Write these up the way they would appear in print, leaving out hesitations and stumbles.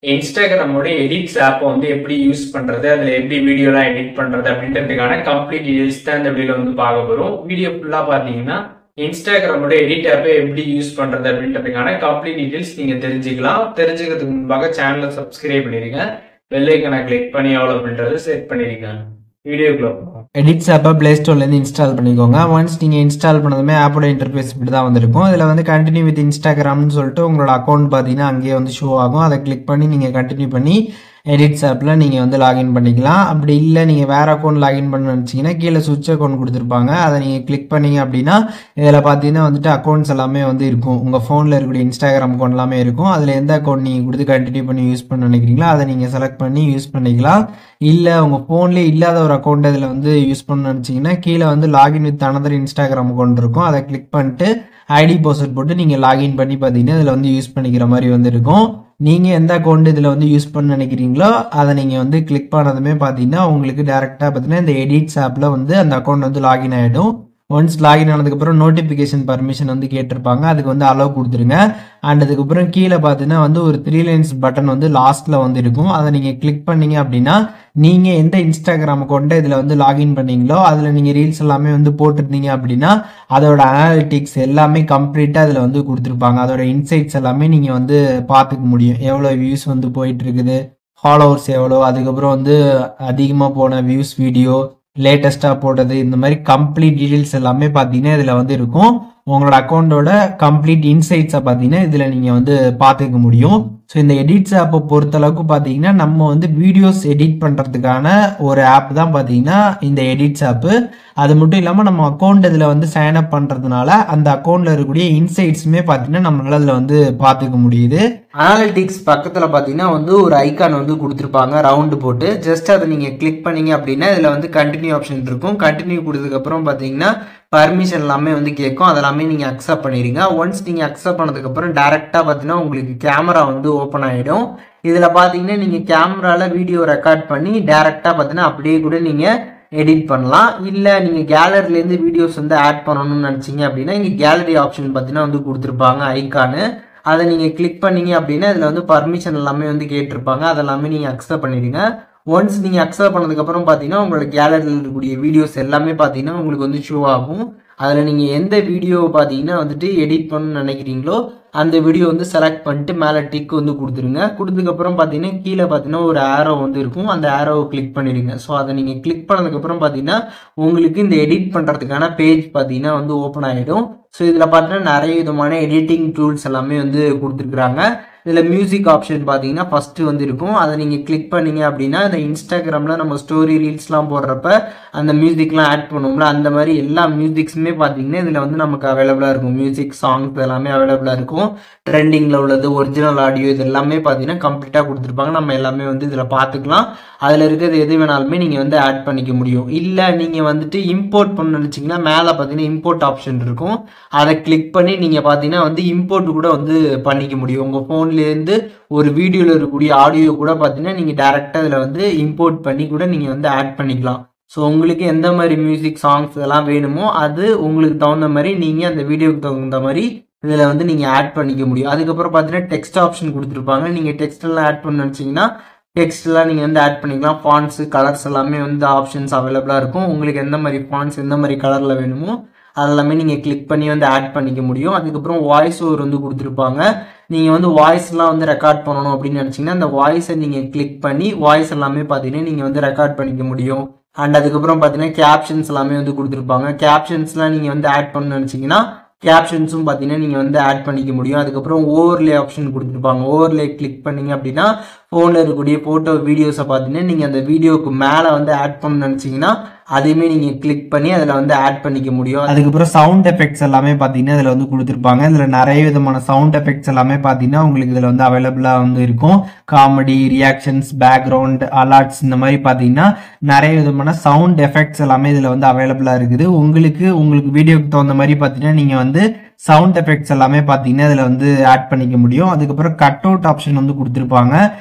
இன்ஸ்டாகிராமோட edits ஆப்பை வந்து எப்படி யூஸ் பண்றது, அதுல எப்படி வீடியோலாம் எடிட் பண்றது அப்படின்றதுக்கான கம்ப்ளீட் டீடைல்ஸ் தான் இந்த வீடியோல வந்து பார்க்க போறோம். வீடியோ ஃபுல்லா பாத்தீங்கன்னா இன்ஸ்டாகிராமோட எடிட் ஆப்பை எப்படி யூஸ் பண்றது அப்படின்றதுக்கான கம்ப்ளீட் டீடைல்ஸ் நீங்க தெரிஞ்சுக்கலாம். தெரிஞ்சுக்கிறதுக்கு முன்பாக சேனலை சப்ஸ்கிரைப் பண்ணிருங்க, பெல் ஐக்கனை கிளிக் பண்ணி எவ்வளோ அப்படின்றது செட் பண்ணிருங்க. வீடியோக்குள்ள எடிட்ஸ் ஆப்பை பிளே ஸ்டோர்லேருந்து இன்ஸ்டால் பண்ணிக்கோங்க. ஒன்ஸ் நீங்கள் இன்ஸ்டால் பண்ணதுமே ஆப்போட இன்டர்ஃபேஸ் இப்படி தான் வந்திருக்கும். இதில் வந்து கண்டினியூ வித் இன்ஸ்டாகிராம்னு சொல்லிட்டு உங்களோட அக்கௌண்ட் பார்த்தீங்கன்னா அங்கேயே வந்து ஷோ ஆகும். அதை கிளிக் பண்ணி நீங்கள் கண்டினியூ பண்ணி எடிட்ஸ் ஆப்பில் நீங்கள் வந்து லாகின் பண்ணிக்கலாம். அப்படி இல்லை நீங்கள் வேறு அக்கௌண்ட் லாகின் பண்ண நினச்சிங்கன்னா கீழே சுவிட்ச் அக்கௌண்ட் கொடுத்துருப்பாங்க. அதை நீங்கள் கிளிக் பண்ணிங்க அப்படின்னா இதில் பார்த்தீங்கன்னா வந்துட்டு அக்கௌண்ட்ஸ் எல்லாமே வந்து இருக்கும். உங்கள் ஃபோனில் இருக்கக்கூடிய இன்ஸ்டாகிராம் அக்கௌண்ட் எல்லாமே இருக்கும். அதில் எந்த அக்கௌண்ட் நீங்கள் கொடுத்து கண்டினியூ பண்ணி யூஸ் பண்ண நினைக்கிறீங்களோ அதை நீங்கள் செலக்ட் பண்ணி யூஸ் பண்ணிக்கலாம். இல்லை உங்கள் ஃபோன்லேயே இல்லாத ஒரு அக்கௌண்ட் இதில் வந்து யூஸ் பண்ண நினச்சிங்கன்னா கீழே வந்து login with another Instagram account இருக்கும். அதை கிளிக் பண்ணிட்டு ஐடி பாஸ்வேர்ட் போட்டு நீங்கள் லாகின் பண்ணி பார்த்தீங்கன்னா இதில் வந்து யூஸ் பண்ணிக்கிற மாதிரி வந்து இருக்கும். நீங்கள் எந்த அக்கௌண்ட் இதில் வந்து யூஸ் பண்ண நினைக்கிறீங்களோ அதை நீங்கள் வந்து கிளிக் பண்ணதுமே பார்த்தீங்கன்னா உங்களுக்கு டேரெக்டாக பார்த்தீங்கன்னா இந்த எடிட்ஸ் ஆப்பில் வந்து அந்த அக்கௌண்ட் வந்து லாகின் ஆகிடும். ஒன்ஸ் லாகின் ஆனதுக்கப்புறம் நோட்டிஃபிகேஷன் பர்மிஷன் வந்து கேட்டிருப்பாங்க, அதுக்கு வந்து அலோவ் கொடுத்துருங்க. அண்ட் அதுக்கப்புறம் கீழே பார்த்தீங்கன்னா வந்து ஒரு 3 லைன்ஸ் பட்டன் வந்து லாஸ்ட்டில் வந்து இருக்கும். அதை நீங்கள் கிளிக் பண்ணீங்க அப்படின்னா நீங்கள் எந்த இன்ஸ்டாகிராம் அக்கௌண்ட்டை இதில் வந்து லாகின் பண்ணீங்களோ அதில் நீங்கள் ரீல்ஸ் எல்லாமே வந்து போட்டிருந்தீங்க அப்படின்னா அதோட அனாலிட்டிக்ஸ் எல்லாமே கம்ப்ளீட்டாக அதில் வந்து கொடுத்துருப்பாங்க. அதோட இன்சைட்ஸ் எல்லாமே நீங்கள் வந்து பார்த்துக்க முடியும். எவ்வளோ வியூஸ் வந்து போயிட்டு இருக்குது, ஃபாலோவர்ஸ் எவ்வளோ, அதுக்கப்புறம் வந்து அதிகமாக போன வியூஸ், வீடியோ லேட்டஸ்ட்டாக போட்டது, இந்த மாதிரி கம்ப்ளீட் டீடைல்ஸ் எல்லாமே பார்த்தீங்கன்னா இதில் வந்து இருக்கும். உங்களோட அக்கௌண்ட்டோட கம்ப்ளீட் இன்சைட்ஸை பார்த்தீங்கன்னா இதில் நீங்கள் வந்து பார்த்துக்க முடியும். ஸோ இந்த எடிட்ஸ் ஆப்பை பொறுத்தளவுக்கு பார்த்தீங்கன்னா நம்ம வந்து வீடியோஸ் எடிட் பண்ணுறதுக்கான ஒரு ஆப் தான் பார்த்தீங்கன்னா இந்த எடிட்ஸ் ஆப்பு. அது மட்டும் இல்லாமல் நம்ம அக்கௌண்ட் இதில் வந்து சைன் அப் பண்ணுறதுனால அந்த அக்கௌண்ட்டில் இருக்கக்கூடிய இன்சைட்ஸுமே பார்த்தீங்கன்னா நம்மளால அதில் வந்து பார்த்துக்க முடியுது. அனாலிட்டிக்ஸ் பக்கத்தில் பார்த்தீங்கன்னா வந்து ஒரு ஐக்கான் வந்து கொடுத்துருப்பாங்க ரவுண்டு போட்டு. ஜஸ்ட் அதை நீங்கள் கிளிக் பண்ணீங்க அப்படின்னா இதில் வந்து கண்டினியூ ஆப்ஷன் இருக்கும். கண்டினியூ கொடுத்ததுக்கப்புறம் பார்த்தீங்கன்னா பர்மிஷன் எல்லாமே வந்து கேட்கும். அதெல்லாமே நீங்கள் அக்செப்ட் பண்ணிடுங்க. ஒன்ஸ் நீங்கள் அக்செப்ட் பண்ணதுக்கப்புறம் டேரெக்டாக பார்த்தீங்கன்னா உங்களுக்கு கேமரா வந்து ஓப்பன் ஆகிடும். இதில் பார்த்தீங்கன்னா நீங்கள் கேமராவில் வீடியோ ரெக்கார்ட் பண்ணி டேரெக்டாக பார்த்தீங்கன்னா அப்படியே கூட நீங்கள் எடிட் பண்ணலாம். இல்லை நீங்கள் கேலரிலேருந்து வீடியோஸ் வந்து ஆட் பண்ணணும்னு நினச்சிங்க அப்படின்னா இங்கே கேலரி ஆப்ஷன் பார்த்தீங்கன்னா வந்து கொடுத்துருப்பாங்க ஐக்கானு. அதை நீங்கள் கிளிக் பண்ணீங்க அப்படின்னா இதில் வந்து பர்மிஷன் எல்லாமே வந்து கேட்டிருப்பாங்க. அதெல்லாமே நீங்கள் அக்செப்ட் பண்ணிடுங்க. ஒன்ஸ் நீங்கள் அக்செப்ட் பண்ணதுக்கப்புறம் பார்த்தீங்கன்னா உங்களோட கேலரியில் இருக்கக்கூடிய வீடியோஸ் எல்லாமே பார்த்தீங்கன்னா உங்களுக்கு வந்து ஷோ ஆகும். அதில் நீங்கள் எந்த வீடியோ பார்த்தீங்கன்னா வந்துட்டு எடிட் பண்ணணும்னு நினைக்கிறீங்களோ அந்த வீடியோ வந்து செலக்ட் பண்ணிட்டு மேலே டிக் வந்து கொடுத்துருங்க. கொடுத்ததுக்கப்புறம் பார்த்தீங்கன்னா கீழே பார்த்தீங்கன்னா ஒரு ஆரோ வந்து இருக்கும். அந்த ஆரோவை கிளிக் பண்ணிடுங்க. ஸோ அதை நீங்கள் கிளிக் பண்ணதுக்கப்புறம் பார்த்தீங்கன்னா உங்களுக்கு இந்த எடிட் பண்ணுறதுக்கான பேஜ் பார்த்தீங்கன்னா வந்து ஓப்பன் ஆகிடும். ஸோ இதில் பார்த்தீங்கன்னா நிறைய விதமான எடிட்டிங் டூல்ஸ் எல்லாமே வந்து கொடுத்துருக்குறாங்க. இதில் மியூசிக் ஆப்ஷன் பார்த்தீங்கன்னா ஃபஸ்ட்டு வந்து இருக்கும். அதை நீங்கள் கிளிக் பண்ணீங்க அப்படின்னா இந்த இன்ஸ்டாகிராமில் நம்ம ஸ்டோரி ரீல்ஸ்லாம் போடுறப்ப அந்த மியூசிக்லாம் ஆட் பண்ணுவோம்ல, அந்த மாதிரி எல்லா மியூசிக்ஸுமே பார்த்தீங்கன்னா இதில் வந்து நமக்கு அவைலபிளாக இருக்கும். மியூசிக், சாங்ஸ் எல்லாமே அவைலபிளாக இருக்கும். ட்ரெண்டிங்கில் உள்ளது, ஒரிஜினல் ஆடியோ, இது எல்லாமே பார்த்தீங்கன்னா கம்ப்ளீட்டாக கொடுத்துருப்பாங்க. நம்ம எல்லாமே வந்து இதில் பார்த்துக்கலாம். அதில் இருக்கிறது எது வேணாலுமே நீங்கள் வந்து ஆட் பண்ணிக்க முடியும். இல்லை நீங்கள் வந்துட்டு இம்போர்ட் பண்ண நினச்சிங்கன்னா மேலே பார்த்தீங்கன்னா இம்போர்ட் ஆப்ஷன் இருக்கும். அதை கிளிக் பண்ணி நீங்கள் பார்த்தீங்கன்னா வந்து இம்போர்ட் கூட வந்து பண்ணிக்க முடியும். உங்கள் ஃபோன்லேருந்து ஒரு வீடியோவில் இருக்கக்கூடிய ஆடியோ கூட பார்த்தீங்கன்னா நீங்கள் டேரெக்டாக இதில் வந்து இம்போர்ட் பண்ணி கூட நீங்கள் வந்து ஆட் பண்ணிக்கலாம். ஸோ உங்களுக்கு எந்த மாதிரி மியூசிக், சாங்ஸ் இதெல்லாம் வேணுமோ அது உங்களுக்கு தகுந்த மாதிரி நீங்கள் அந்த வீடியோவுக்கு தகுந்த மாதிரி இதில் வந்து நீங்கள் ஆட் பண்ணிக்க முடியும். அதுக்கப்புறம் பார்த்தீங்கன்னா டெக்ஸ்ட் ஆப்ஷன் கொடுத்துருப்பாங்க. நீங்கள் டெக்ஸ்ட் எல்லாம் ஆட் பண்ண நினச்சிங்கன்னா டெக்ஸ்ட்லாம் நீங்கள் வந்து ஆட் பண்ணிக்கலாம். ஃபாண்ட்ஸு, கலர்ஸ் எல்லாமே வந்து ஆப்ஷன்ஸ் அவைலபிளாக இருக்கும். உங்களுக்கு எந்த மாதிரி ஃபாண்ட்ஸ் எந்த மாதிரி கலரில் வேணுமோ அதெல்லாமே நீங்கள் கிளிக் பண்ணி வந்து ஆட் பண்ணிக்க முடியும். அதுக்கப்புறம் வாய்ஸ் ஓவர் வந்து கொடுத்துருப்பாங்க. நீங்கள் வந்து வாய்ஸ்லாம் வந்து ரெக்கார்ட் பண்ணணும் அப்படின்னு நினச்சிங்கன்னா அந்த வாய்ஸை நீங்கள் கிளிக் பண்ணி வாய்ஸ் எல்லாமே பார்த்தீங்கன்னா நீங்கள் வந்து ரெக்கார்ட் பண்ணிக்க முடியும். அண்ட் அதுக்கப்புறம் பார்த்தீங்கன்னா கேப்ஷன்ஸ் எல்லாமே வந்து கொடுத்துருப்பாங்க. கேப்ஷன்ஸ்லாம் நீங்கள் வந்து ஆட் பண்ண நினச்சிங்கன்னா கேப்ஷன்ஸும் பார்த்தீங்கன்னா நீங்கள் வந்து ஆட் பண்ணிக்க முடியும். அதுக்கப்புறம் ஓவர்லே ஆப்ஷன் கொடுத்துருப்பாங்க. ஓவர்லே கிளிக் பண்ணீங்க அப்படின்னா ஃபோனில் இருக்கக்கூடிய ஃபோட்டோ, வீடியோஸை பார்த்தீங்கன்னா நீங்கள் அந்த வீடியோவுக்கு மேலே வந்து ஆட் பண்ண நினச்சிங்கன்னா அதையுமே நீங்கள் கிளிக் பண்ணி அதில் வந்து ஆட் பண்ணிக்க முடியும். அதுக்கப்புறம் சவுண்ட் எஃபெக்ட்ஸ் எல்லாமே பார்த்தீங்கன்னா இதில் வந்து கொடுத்துருப்பாங்க. இதில் நிறைய விதமான சவுண்ட் எஃபெக்ட்ஸ் எல்லாமே பார்த்தீங்கன்னா உங்களுக்கு இதில் வந்து அவைலபிளாக வந்து இருக்கும். காமெடி, ரியாக்ஷன்ஸ், பேக்ரவுண்ட், அலர்ட்ஸ், இந்த மாதிரி பார்த்தீங்கன்னா நிறைய விதமான சவுண்ட் எஃபெக்ட்ஸ் எல்லாமே இதில் வந்து அவைலபிளாக இருக்குது. உங்களுக்கு வீடியோக்கு தகுந்த மாதிரி பார்த்தீங்கன்னா நீங்கள் வந்து சவுண்ட் எஃபெக்ட்ஸ் எல்லாமே பார்த்தீங்கன்னா இதில் வந்து ஆட் பண்ணிக்க முடியும். அதுக்கப்புறம் கட் அவுட் ஆப்ஷன் வந்து கொடுத்துருப்பாங்க.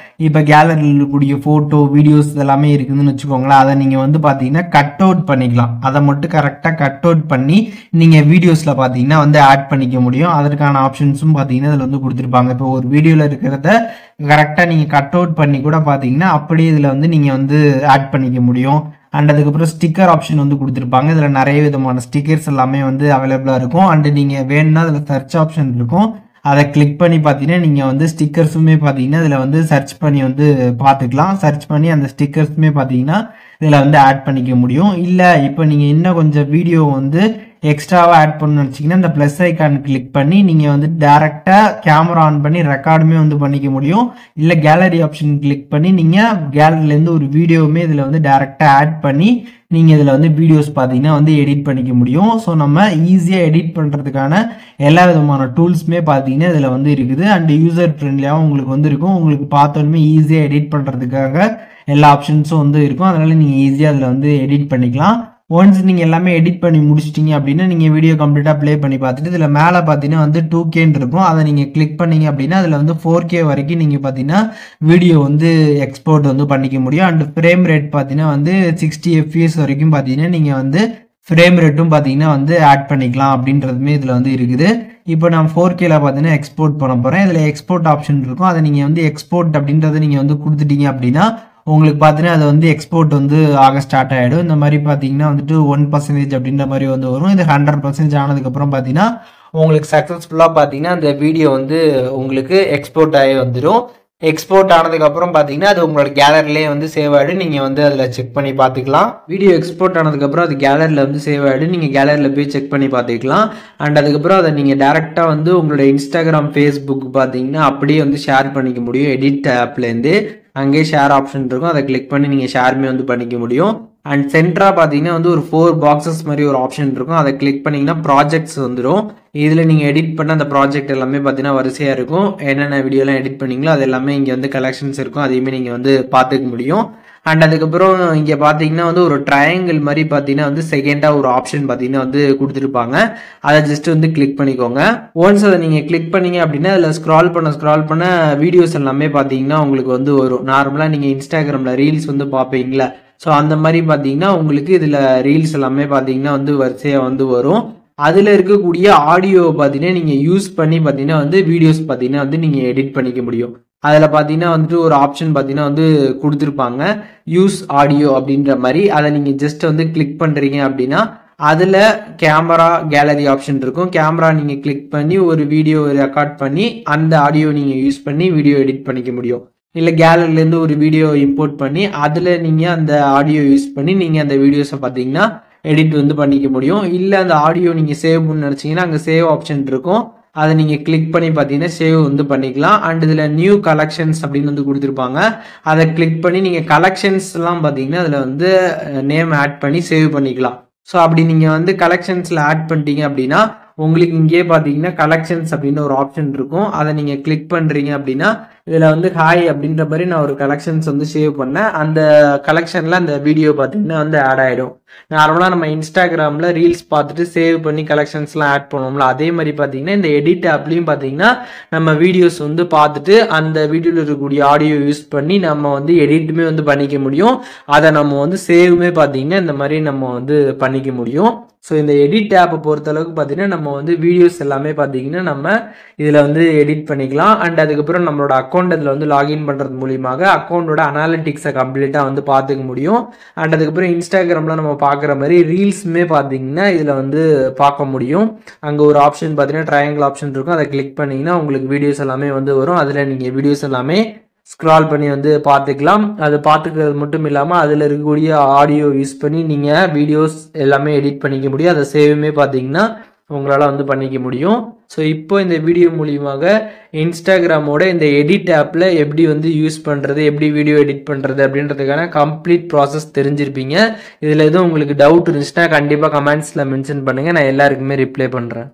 இப்போ கேலரியில் இருக்கக்கூடிய ஃபோட்டோ வீடியோஸ் இதெல்லாமே இருக்குதுன்னு வச்சுக்கோங்களேன், அதை நீங்கள் வந்து பார்த்தீங்கன்னா கட் அவுட் பண்ணிக்கலாம். அதை மட்டும் கரெக்டாக கட் அவுட் பண்ணி நீங்கள் வீடியோஸில் பார்த்தீங்கன்னா வந்து ஆட் பண்ணிக்க முடியும். அதற்கான ஆப்ஷன்ஸும் பார்த்தீங்கன்னா இதில் வந்து கொடுத்துருப்பாங்க. இப்போ ஒரு வீடியோவில் இருக்கிறத கரெக்டாக நீங்கள் கட் அவுட் பண்ணி கூட பார்த்தீங்கன்னா அப்படியே இதில் வந்து நீங்கள் வந்து ஆட் பண்ணிக்க முடியும். அண்ட் அதுக்கப்புறம் ஸ்டிக்கர் ஆப்ஷன் வந்து கொடுத்துருப்பாங்க. இதில் நிறைய விதமான ஸ்டிக்கர்ஸ் எல்லாமே வந்து அவைலபிளாக இருக்கும். அண்ட் நீங்கள் வேணும்னா அதில் சர்ச் ஆப்ஷன் இருக்கும், அதை கிளிக் பண்ணி பார்த்தீங்கன்னா நீங்கள் வந்து ஸ்டிக்கர்ஸுமே பார்த்தீங்கன்னா இதில் வந்து சர்ச் பண்ணி வந்து பார்த்துக்கலாம். சர்ச் பண்ணி அந்த ஸ்டிக்கர்ஸுமே பார்த்தீங்கன்னா இதில் வந்து ஆட் பண்ணிக்க முடியும். இல்லை இப்போ நீங்கள் இன்னும் கொஞ்சம் வீடியோ வந்து எக்ஸ்ட்ராவாக ஆட் பண்ணணும்னு நினச்சிங்கன்னா இந்த ப்ளஸ் ஐக்கான் கிளிக் பண்ணி நீங்கள் வந்து டேரெக்டாக கேமரா ஆன் பண்ணி ரெக்கார்டுமே வந்து பண்ணிக்க முடியும். இல்லை கேலரி ஆப்ஷன் கிளிக் பண்ணி நீங்கள் கேலரியிலேருந்து ஒரு வீடியோவுமே இதில் வந்து டேரெக்டாக ஆட் பண்ணி நீங்கள் இதில் வந்து வீடியோஸ் பார்த்தீங்கன்னா வந்து எடிட் பண்ணிக்க முடியும். ஸோ நம்ம ஈஸியாக எடிட் பண்ணுறதுக்கான எல்லா விதமான டூல்ஸுமே பார்த்தீங்கன்னா இதில் வந்து இருக்குது. அண்ட் யூசர் ஃப்ரெண்ட்லியாகவும் உங்களுக்கு வந்து இருக்கும். உங்களுக்கு பார்த்தோன்னே ஈஸியாக எடிட் பண்ணுறதுக்காக எல்லா ஆப்ஷன்ஸும் வந்து இருக்கும். அதனால் நீங்கள் ஈஸியாக அதில் வந்து எடிட் பண்ணிக்கலாம். ஒன்ஸ் நீங்கள் எல்லாமே எடிட் பண்ணி முடிச்சிட்டிங்க அப்படின்னா நீங்கள் வீடியோ கம்ப்ளீட்டாக ப்ளே பண்ணி பார்த்துட்டு இதில் மேலே பார்த்தீங்கன்னா வந்து 2Kன்னு இருக்கும். அதை நீங்கள் கிளிக் பண்ணீங்க அப்படின்னா அதில் வந்து 4K வரைக்கும் நீங்கள் பார்த்தீங்கன்னா வீடியோ வந்து எக்ஸ்போர்ட் வந்து பண்ணிக்க முடியும். அண்ட் ஃப்ரேம் ரேட் பார்த்தீங்கன்னா வந்து 60 FPS வரைக்கும் பார்த்தீங்கன்னா நீங்கள் வந்து ஃப்ரேம் ரேட்டும் பார்த்தீங்கன்னா வந்து ஆட் பண்ணிக்கலாம் அப்படின்றதுமே இதில் வந்து இருக்குது. இப்போ நான் 4Kல பார்த்தீங்கன்னா எக்ஸ்போர்ட் பண்ண போகிறேன். இதில் எக்ஸ்போர்ட் ஆப்ஷன் இருக்கும். அதை நீங்கள் வந்து எக்ஸ்போர்ட் அப்படின்றத நீங்கள் வந்து கொடுத்துட்டீங்க அப்படின்னா உங்களுக்கு பார்த்தீங்கன்னா அது வந்து எக்ஸ்போர்ட் வந்து ஆக ஸ்டார்ட் ஆகிடும். இந்த மாதிரி பார்த்தீங்கன்னா வந்துட்டு 1% அப்படின்ற மாதிரி வந்து வரும். இது 100% ஆனதுக்கப்புறம் பார்த்தீங்கன்னா உங்களுக்கு சக்ஸஸ்ஃபுல்லாக பார்த்தீங்கன்னா அந்த வீடியோ வந்து உங்களுக்கு எக்ஸ்போர்ட் ஆகி வந்துடும். எக்ஸ்போர்ட் ஆனதுக்கப்புறம் பார்த்தீங்கன்னா அது உங்களோட கேலரிலேயே வந்து சேவ் ஆகிடும். நீங்கள் வந்து அதில் செக் பண்ணி பார்த்துக்கலாம். வீடியோ எக்ஸ்போர்ட் ஆனதுக்கப்புறம் அது கேலரியில் வந்து சேவ் ஆகிடும். நீங்கள் கேலரியில் போய் செக் பண்ணி பார்த்துக்கலாம். அண்ட் அதுக்கப்புறம் அதை நீங்கள் டேரெக்டாக வந்து உங்களோட இன்ஸ்டாகிராம், ஃபேஸ்புக் பார்த்தீங்கன்னா அப்படியே வந்து ஷேர் பண்ணிக்க முடியும். எடிட் ஆப்லேருந்து அங்கேயே ஷேர் ஆப்ஷன் இருக்கும், அதை கிளிக் பண்ணி நீங்கள் ஷேருமே வந்து பண்ணிக்க முடியும். அண்ட் சென்டராக பார்த்தீங்கன்னா வந்து ஒரு 4 பாக்ஸஸ் மாதிரி ஒரு ஆப்ஷன் இருக்கும், அதை கிளிக் பண்ணிங்கன்னா ப்ராஜெக்ட்ஸ் வந்துடும். இதில் நீங்கள் எடிட் பண்ண அந்த ப்ராஜெக்ட் எல்லாமே பார்த்தீங்கன்னா வரிசையாக இருக்கும். என்னென்ன வீடியோலாம் எடிட் பண்ணீங்களோ அது எல்லாமே இங்கே வந்து கலெக்ஷன்ஸ் இருக்கும், அதையுமே நீங்கள் வந்து பார்த்துக்க முடியும். அண்ட் அதுக்கப்புறம் இங்கே பார்த்தீங்கன்னா வந்து ஒரு ட்ரையாங்கிள் மாதிரி பார்த்தீங்கன்னா வந்து செகண்டாக ஒரு ஆப்ஷன் பார்த்தீங்கன்னா வந்து கொடுத்துருப்பாங்க. அதை ஜஸ்ட் வந்து கிளிக் பண்ணிக்கோங்க. ஒன்ஸ் அதை நீங்கள் கிளிக் பண்ணீங்க அப்படின்னா அதில் ஸ்க்ரால் பண்ண வீடியோஸ் எல்லாமே பார்த்தீங்கன்னா உங்களுக்கு வந்து வரும். நார்மலாக நீங்கள் இன்ஸ்டாகிராமில் ரீல்ஸ் வந்து பார்ப்பீங்களா, ஸோ அந்த மாதிரி பார்த்தீங்கன்னா உங்களுக்கு இதில் ரீல்ஸ் எல்லாமே பார்த்தீங்கன்னா வந்து வரிசையாக வந்து வரும். அதில் இருக்கக்கூடிய ஆடியோ பார்த்தீங்கன்னா நீங்கள் யூஸ் பண்ணி பார்த்தீங்கன்னா வந்து வீடியோஸ் பார்த்தீங்கன்னா வந்து நீங்கள் எடிட் பண்ணிக்க முடியும். அதில் பார்த்தீங்கன்னா வந்துட்டு ஒரு ஆப்ஷன் பார்த்தீங்கன்னா வந்து கொடுத்துருப்பாங்க, யூஸ் ஆடியோ அப்படின்ற மாதிரி. அதை நீங்கள் ஜஸ்ட் வந்து கிளிக் பண்ணுறீங்க அப்படின்னா அதில் கேமரா கேலரி ஆப்ஷன் இருக்கும். கேமரா நீங்கள் கிளிக் பண்ணி ஒரு வீடியோ ரெக்கார்ட் பண்ணி அந்த ஆடியோ நீங்கள் யூஸ் பண்ணி வீடியோ எடிட் பண்ணிக்க முடியும். இல்லை கேலரிலேருந்து ஒரு வீடியோ இம்போர்ட் பண்ணி அதில் நீங்கள் அந்த ஆடியோ யூஸ் பண்ணி நீங்கள் அந்த வீடியோஸை பார்த்தீங்கன்னா எடிட் வந்து பண்ணிக்க முடியும். இல்லை அந்த ஆடியோ நீங்கள் சேவ் பண்ணு நினச்சிங்கன்னா அங்கே சேவ் ஆப்ஷன் இருக்கும், அதை நீங்கள் கிளிக் பண்ணி பார்த்தீங்கன்னா சேவ் வந்து பண்ணிக்கலாம். அண்ட் இதில் நியூ கலெக்ஷன்ஸ் அப்படின்னு வந்து கொடுத்துருப்பாங்க, அதை கிளிக் பண்ணி நீங்கள் கலெக்ஷன்ஸ்லாம் பார்த்தீங்கன்னா அதில் வந்து நேம் ஆட் பண்ணி சேவ் பண்ணிக்கலாம். ஸோ அப்படி நீங்கள் வந்து கலெக்ஷன்ஸில் ஆட் பண்ணிட்டீங்க அப்படின்னா உங்களுக்கு இங்கே பார்த்தீங்கன்னா கலெக்ஷன்ஸ் அப்படின்னு ஒரு ஆப்ஷன் இருக்கும், அதை நீங்கள் கிளிக் பண்ணுறீங்க அப்படின்னா இதில் வந்து ஹாய் அப்படின்ற மாதிரி நான் ஒரு கலெக்ஷன்ஸ் வந்து சேவ் பண்ணேன். அந்த கலெக்ஷனில் அந்த வீடியோ பார்த்தீங்கன்னா வந்து ஆட் ஆகிடும். நார்மலாக நம்ம இன்ஸ்டாகிராமில் ரீல்ஸ் பார்த்துட்டு சேவ் பண்ணி கலெக்ஷன்ஸ்லாம் ஆட் பண்ணுவோம்ல, அதே மாதிரி பார்த்தீங்கன்னா இந்த எடிட் ஆப்லேயும் பார்த்தீங்கன்னா நம்ம வீடியோஸ் வந்து பார்த்துட்டு அந்த வீடியோவில் இருக்கக்கூடிய ஆடியோ யூஸ் பண்ணி நம்ம வந்து எடிட்டுமே வந்து பண்ணிக்க முடியும். அதை நம்ம வந்து சேவுமே பார்த்தீங்கன்னா இந்த மாதிரி நம்ம வந்து பண்ணிக்க முடியும். ஸோ இந்த எடிட் ஆப்பை பொறுத்தளவுக்கு பார்த்தீங்கன்னா நம்ம வந்து வீடியோஸ் எல்லாமே பார்த்தீங்கன்னா நம்ம இதில் வந்து எடிட் பண்ணிக்கலாம். அண்ட் அதுக்கப்புறம் நம்மளோட அக்கௌண்ட் இதில் வந்து லாகின் பண்ணுறது மூலியமாக அக்கௌண்ட்டோட அனாலிட்டிக்ஸை கம்ப்ளீட்டாக வந்து பார்த்துக்க முடியும். அண்ட் அதுக்கப்புறம் இன்ஸ்டாகிராமில் நம்ம பார்க்குற மாதிரி ரீல்ஸுமே பார்த்தீங்கன்னா இதில் வந்து பார்க்க முடியும். அங்கே ஒரு ஆப்ஷன் பார்த்தீங்கன்னா ட்ரையாங்கிள் ஆப்ஷன் இருக்கும், அதை கிளிக் பண்ணிங்கன்னா உங்களுக்கு வீடியோஸ் எல்லாமே வந்து வரும். அதில் நீங்கள் வீடியோஸ் எல்லாமே ஸ்க்ரால் பண்ணி வந்து பார்த்துக்கலாம். அது பார்த்துக்கிறது மட்டும் இல்லாமல் அதில் இருக்கக்கூடிய ஆடியோ யூஸ் பண்ணி நீங்கள் வீடியோஸ் எல்லாமே எடிட் பண்ணிக்க முடியும். அதை சேவுமே பார்த்தீங்கன்னா உங்களால் வந்து பண்ணிக்க முடியும். ஸோ இப்போ இந்த வீடியோ மூலியமாக இன்ஸ்டாகிராமோட இந்த எடிட் ஆப்பில் எப்படி வந்து யூஸ் பண்ணுறது, எப்படி வீடியோ எடிட் பண்ணுறது அப்படின்றதுக்கான கம்ப்ளீட் ப்ராசஸ் தெரிஞ்சிருப்பீங்க. இதில் எதுவும் உங்களுக்கு டவுட் இருந்துச்சுன்னா கண்டிப்பாக கமெண்ட்ஸில் மென்ஷன் பண்ணுங்கள், நான் எல்லாருக்குமே ரிப்ளை பண்ணுறேன்.